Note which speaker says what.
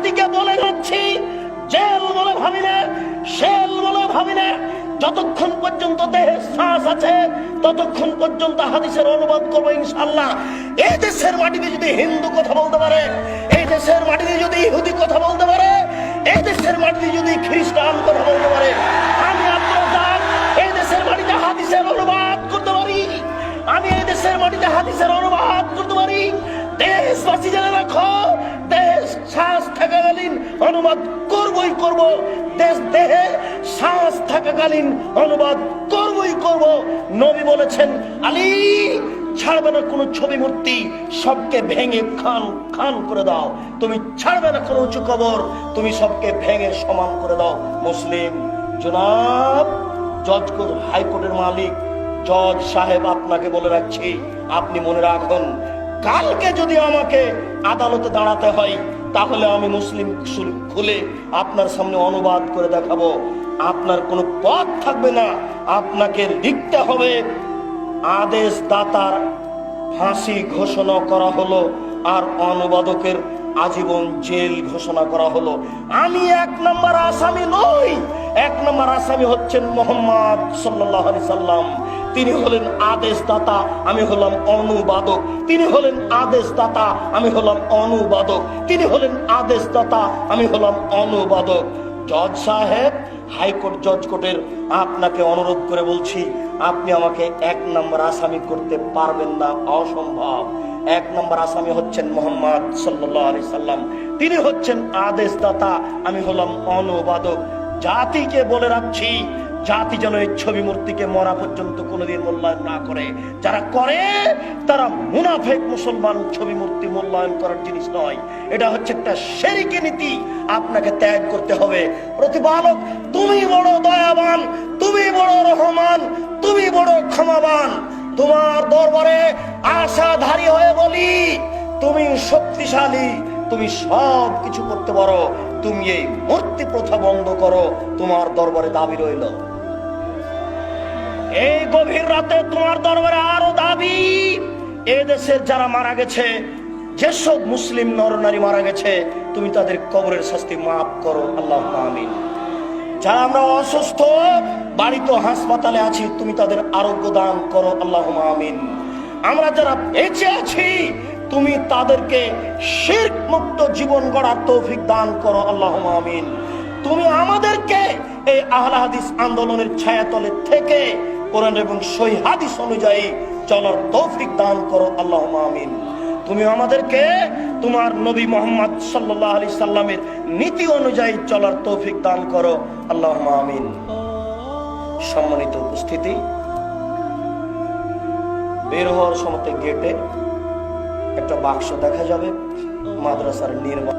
Speaker 1: জাতিকে বলে যাচ্ছি, জেল বলে ভাবি না, শেল বলে ভাবি না। যতক্ষণ পর্যন্ত দেহে শ্বাস আছে ততক্ষণ পর্যন্ত হাদিসের অনুবাদ করবো ইনশাআল্লাহ। এই দেশের মাটিতে যদি হিন্দু কথা বলতে পারে, এই দেশের মাটিতে যদি ইহুদি কথা বলতে পারে, এই দেশের মাটিতে যদি খ্রিস্টান কথা বলতে পারে, আমি আব্দুল এই দেশের মাটিতে হাদিসের অনুবাদ করতে পারি। আমি এই দেশের মাটিতে হাদিসের অনুবাদ করতে পারি। দেশবাসী জেনে রাখো, দেশ শ্বাস থাকাকালীন অনুবাদ করবই করব। দেহে শ্বাস থাকাকালীন অনুবাদ করবই করব। নবী বলেছেন, আলী ছাড়বে না কোনো ছবি মূর্তি, সবকে ভেঙে খান খান করে দাও। তুমি ছাড়বে না কোনো উঁচু কবর, তুমি সবকে ভেঙে সমান করে দাও। মুসলিম। জনাব জজ হাইকোর্টের মালিক জজ সাহেব, আপনাকে বলে রাখছি, আপনি মনে রাখুন, কালকে যদি আমাকে আদালতে দাঁড়াতে হয় তাহলে আমি মুসলিম খুলে আপনার সামনে অনুবাদ করে দেখাবো। আপনার কোনো পথ থাকবে না, আপনাকে লিখতে হবে আদেশ দাতার ফাঁসি ঘোষণা করা হলো আর অনুবাদকের আজীবন জেল ঘোষণা করা হলো। আমি এক নম্বর আসামি নই, এক নম্বর আসামি হচ্ছেন মুহাম্মদ সাল্লাল্লাহু আলাইহি সাল্লাম। তিনি হলেন আদেশদাতা, আমি হলাম অনুবাদক। তিনি হলেন আদেশদাতা, আমি হলাম অনুবাদক। তিনি হলেন আদেশদাতা, আমি হলাম অনুবাদক। জজ সাহেব, হাইকোর্ট জজ কোর্টের আপনাকে অনুরোধ করে বলছি, আপনি আমাকে এক নম্বর আসামি করতে পারবেন না, অসম্ভব। এক নম্বর আসামি হচ্ছেন মুহাম্মদ সাল্লাল্লাহু আলাইহি সাল্লাম। তিনি হচ্ছেন আদেশদাতা, আমি হলাম অনুবাদক। জাতিকে বলে রাখছি, জাতি যেন এই ছবি মূর্তিকে মরা পর্যন্ত কোনোদিন মূল্যায়ন না করে। যারা করে তারা মুনাফেক মুসলমান। ছবি মূর্তি মূল্যায়ন করার জিনিস নয়, এটা হচ্ছে একটা শিরকি নীতি। আপনাকে ত্যাগ করতে হবে। প্রতিপালক তুমি বড় দয়াবান, তুমি বড় রহমান, তুমি বড় ক্ষমাবান। তোমার দরবারে আশাধারী হয়ে বলি, তুমি শক্তিশালী, তুমি সব কিছু করতে পারো। তুমি এই মূর্তি প্রথা বন্ধ করো, তোমার দরবারে দাবি রইল। এই গভীর রাতে তোমার দরবারে আরো দাবি, এ দেশের যারা মারা গেছে, যেসব মুসলিম নরনারী মারা গেছে, তুমি তাদের কবরের শাস্তি মাফ করো, আল্লাহুম্মা আমিন। যারা আমরা অসুস্থ, বাড়িতে হাসপাতালে আছি, তুমি তাদের আরোগ্য দান করো, আল্লাহুম্মা আমিন। আমরা যারা বেঁচে আছি, তুমি তাদেরকে শিরক মুক্ত জীবন গড়ার তৌফিক দান করো, আল্লাহুম্মা আমিন। তুমি আমাদেরকে এই আহলে হাদিস আন্দোলনের ছায়াতলে থেকে কোরআন এবং সহিহ হাদিস অনুযায়ী চলার তৌফিক দান করো, আল্লাহুম্মা আমিন। তুমি আমাদেরকে তোমার নবী মুহাম্মদ সাল্লাল্লাহু আলাইহি সাল্লামের নীতি অনুযায়ী চলার তৌফিক দান করো, আল্লাহুম্মা আমিন। সম্মানিত উপস্থিতি, বের হওয়ার সময় গেটে একটা বাক্স দেখা যাবে, মাদ্রাসার নির্মাণ।